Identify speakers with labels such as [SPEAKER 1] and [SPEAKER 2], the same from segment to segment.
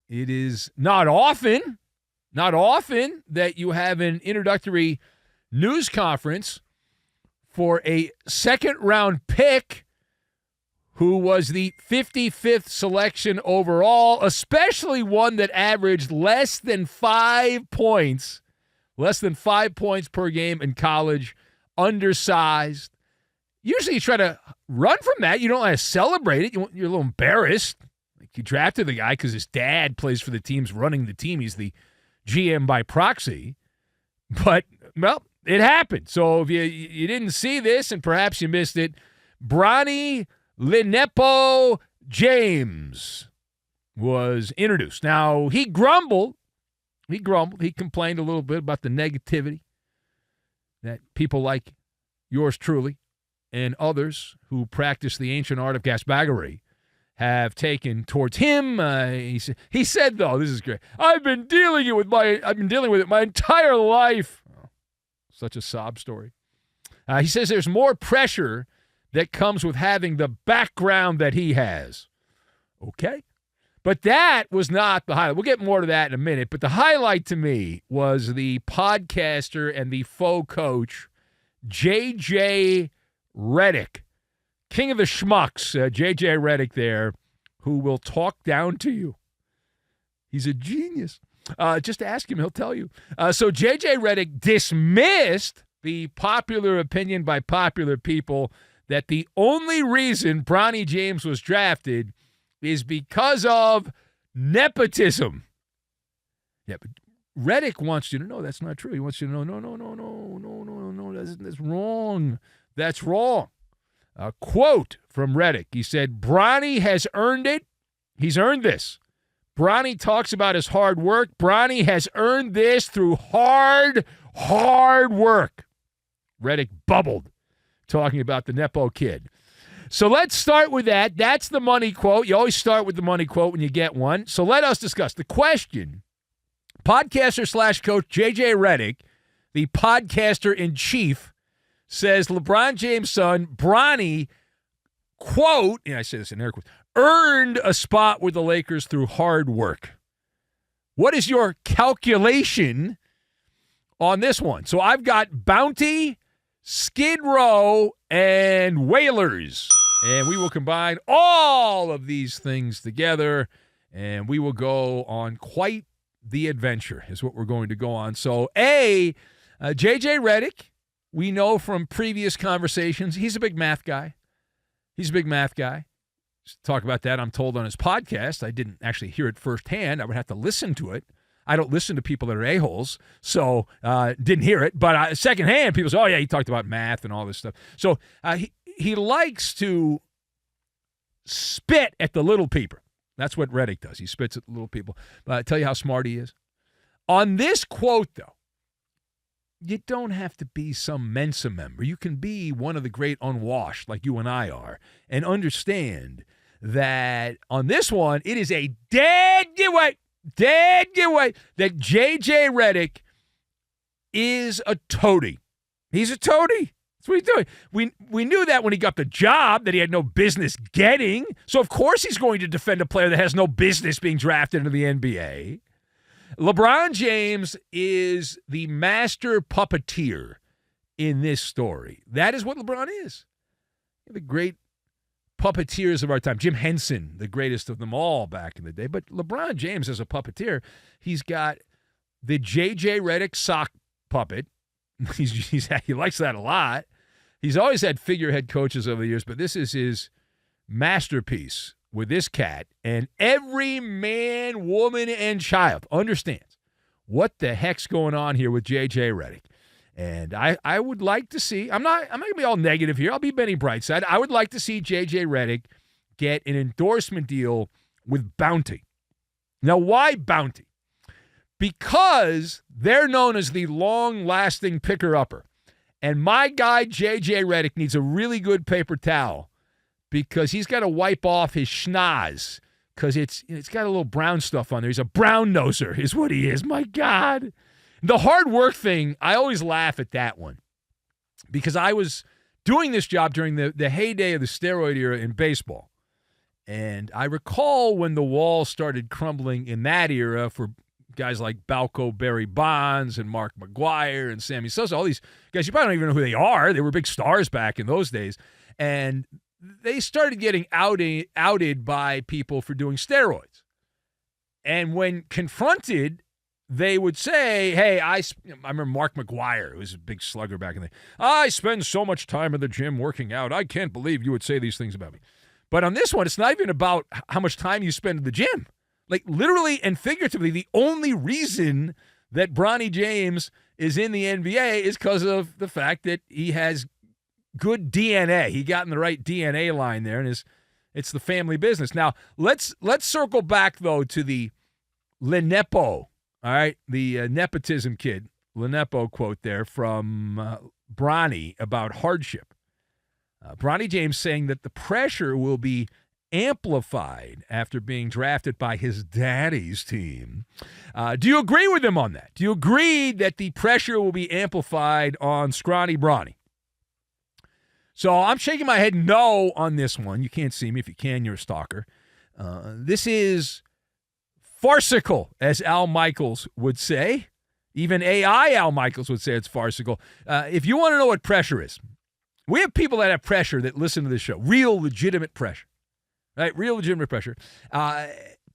[SPEAKER 1] It is not often that you have an introductory news conference for a second-round pick who was the 55th selection overall, especially one that averaged less than 5 points per game in college, undersized. Usually you try to run from that. You don't want to celebrate it. You're a little embarrassed. Like you drafted the guy because his dad plays for the teams running the team. He's the GM by proxy. But, well, it happened. So if you didn't see this and perhaps you missed it, Bronny James was introduced. Now, he grumbled. He complained a little bit about the negativity that people like yours truly and others who practice the ancient art of gasbaggery have taken towards him. He said, though, this is great, I've been dealing with it my entire life. Oh, such a sob story. He says there's more pressure that comes with having the background that he has. Okay. But that was not the highlight. We'll get more to that in a minute. But the highlight to me was the podcaster and the faux coach, jjredick, king of the schmucks, jjredick there, who will talk down to you. He's a genius. Just ask him, he'll tell you. So jjredick dismissed the popular opinion by popular people that the only reason Bronny James was drafted is because of nepotism. Yeah, but Redick wants you to know that's not true. He wants you to know, no, that's wrong. That's wrong. A quote from Redick. He said, Bronny has earned it. He's earned this. Bronny talks about his hard work. Bronny has earned this through hard work. Redick bubbled, talking about the Nepo kid. So let's start with that. That's the money quote. You always start with the money quote when you get one. So let us discuss the question. Podcaster / coach jjredick, the podcaster in chief, says LeBron James' son, Bronny, quote, and I say this in air quotes, earned a spot with the Lakers through hard work. What is your calculation on this one? So I've got Bounty, Skid Row, and Whalers. And we will combine all of these things together, and we will go on quite the adventure is what we're going to go on. So, jjredick, we know from previous conversations, he's a big math guy. Talk about that, I'm told, on his podcast. I didn't actually hear it firsthand. I would have to listen to it. I don't listen to people that are a-holes, so didn't hear it. But secondhand, people say, oh, yeah, he talked about math and all this stuff. So he likes to spit at the little people. That's what Redick does. He spits at the little people. But I tell you how smart he is. On this quote, though, you don't have to be some Mensa member. You can be one of the great unwashed like you and I are and understand that on this one, it is a dead giveaway that jjredick is a toady. He's a toady. That's what he's doing. We knew that when he got the job that he had no business getting. So, of course, he's going to defend a player that has no business being drafted into the NBA. LeBron James is the master puppeteer in this story. That is what LeBron is. The great puppeteers of our time. Jim Henson, the greatest of them all back in the day. But LeBron James as a puppeteer, he's got the jjredick sock puppet. He likes that a lot. He's always had figurehead coaches over the years, but this is his masterpiece with this cat. And every man, woman, and child understands what the heck's going on here with jjredick. And I would like to see, I'm not going to be all negative here. I'll be Benny Brightside. I would like to see jjredick get an endorsement deal with Bounty. Now, why Bounty? Because they're known as the long-lasting picker-upper. And my guy, jjredick, needs a really good paper towel because he's got to wipe off his schnoz because it's got a little brown stuff on there. He's a brown noser is what he is. My God. The hard work thing, I always laugh at that one because I was doing this job during the heyday of the steroid era in baseball. And I recall when the wall started crumbling in that era for guys like Balco Barry Bonds and Mark McGwire and Sammy Sosa, all these guys, you probably don't even know who they are. They were big stars back in those days. And they started getting outed by people for doing steroids. And when confronted, they would say, hey, I remember Mark McGwire, who was a big slugger back in the day. I spend so much time in the gym working out. I can't believe you would say these things about me. But on this one, it's not even about how much time you spend in the gym. Like, literally and figuratively, the only reason that Bronny James is in the NBA is because of the fact that he has good DNA. He got in the right DNA line there, and it's the family business. Now, let's circle back, though, to the Lenepo, all right, the nepotism kid, Lenepo quote there from Bronny about hardship. Bronny James saying that the pressure will be amplified after being drafted by his daddy's team. Do you agree with him on that? Do you agree that the pressure will be amplified on scrawny Bronny? So I'm shaking my head no on this one. You can't see me. If you can, you're a stalker. This is farcical, as Al Michaels would say. Even AI Al Michaels would say it's farcical. If you want to know what pressure is, we have people that have pressure that listen to this show. Real, legitimate pressure. Right? Real, legitimate pressure.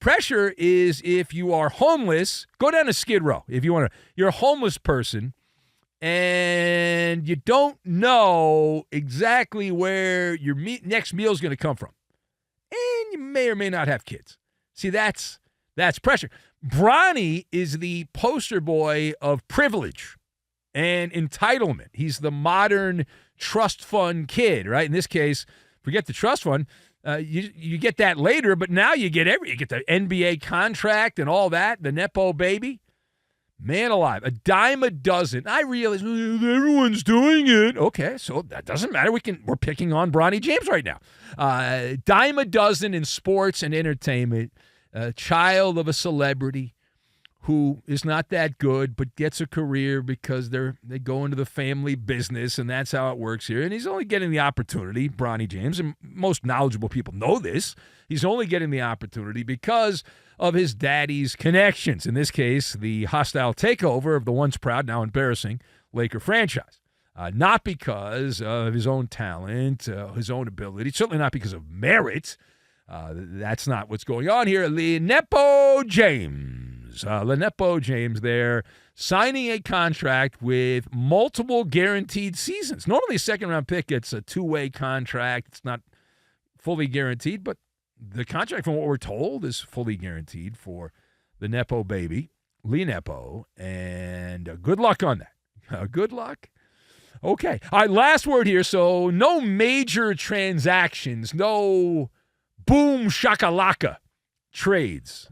[SPEAKER 1] Pressure is if you are homeless. Go down to Skid Row. If you want to. You're a homeless person, and you don't know exactly where your next meal is going to come from. And you may or may not have kids. See, that's pressure. Bronny is the poster boy of privilege and entitlement. He's the modern trust fund kid, right? In this case, forget the trust fund. You get that later, but now you get the NBA contract and all that, the Nepo baby. Man alive, a dime a dozen. I realize everyone's doing it. Okay, so that doesn't matter. We're picking on Bronny James right now. Dime a dozen in sports and entertainment. A child of a celebrity who is not that good but gets a career because they go into the family business, and that's how it works here. And he's only getting the opportunity, Bronny James, and most knowledgeable people know this. He's only getting the opportunity because of his daddy's connections. In this case, the hostile takeover of the once proud, now embarrassing Laker franchise. Not because of his own talent, his own ability, certainly not because of merit. That's not what's going on here. Lenepo James there, signing a contract with multiple guaranteed seasons. Normally a second-round pick gets a two-way contract. It's not fully guaranteed, but the contract, from what we're told, is fully guaranteed for the Nepo baby, Lenepo, and good luck on that. Good luck. Okay. All right, last word here. So no major transactions, no boom shakalaka trades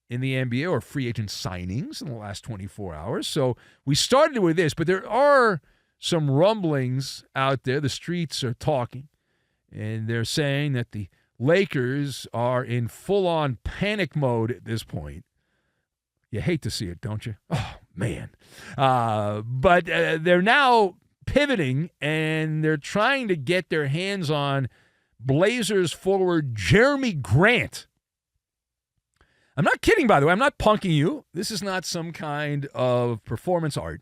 [SPEAKER 1] in the NBA or free agent signings in the last 24 hours. So we started with this, but there are some rumblings out there. The streets are talking, and they're saying that the Lakers are in full-on panic mode at this point. You hate to see it, don't you? Oh, man. But they're now pivoting, and they're trying to get their hands on Blazers forward jeramigrant. I'm not kidding, by the way. I'm not punking you. This is not some kind of performance art.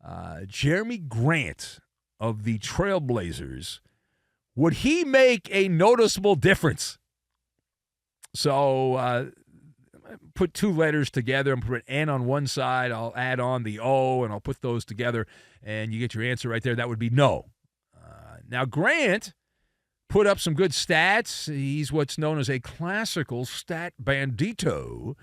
[SPEAKER 1] Jeramigrant of the Trailblazers, would he make a noticeable difference? So put two letters together and put an N on one side. I'll add on the O, and I'll put those together, and you get your answer right there. That would be no. Now, Grant put up some good stats. He's what's known as a classical stat bandito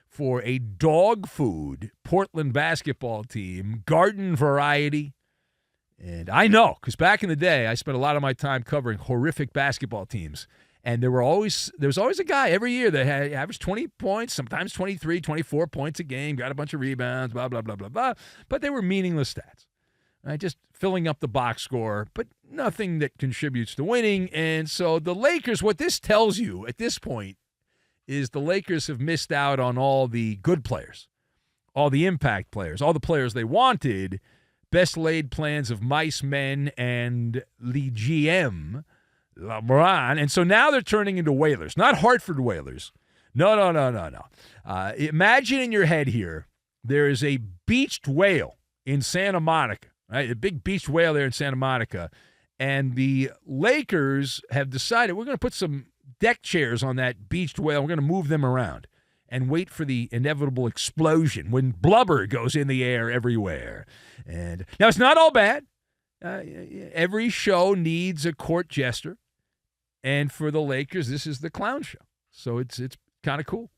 [SPEAKER 1] for a dog food Portland basketball team, garden variety. And I know, because back in the day, I spent a lot of my time covering horrific basketball teams. And there was always a guy every year that had averaged 20 points, sometimes 23, 24 points a game, got a bunch of rebounds, blah, blah, blah, blah, blah. But they were meaningless stats. Right? Just filling up the box score, but nothing that contributes to winning. And so the Lakers, what this tells you at this point is the Lakers have missed out on all the good players, all the impact players, all the players they wanted. Best laid plans of mice men and the GM, LeBron. And so now they're turning into whalers, not Hartford whalers. No. Imagine in your head here, there is a beached whale in Santa Monica, right? A big beached whale there in Santa Monica. And the Lakers have decided we're going to put some deck chairs on that beached whale. We're going to move them around and wait for the inevitable explosion when blubber goes in the air everywhere. And now it's not all bad. Every show needs a court jester. And for the Lakers, this is the clown show. So it's kind of cool.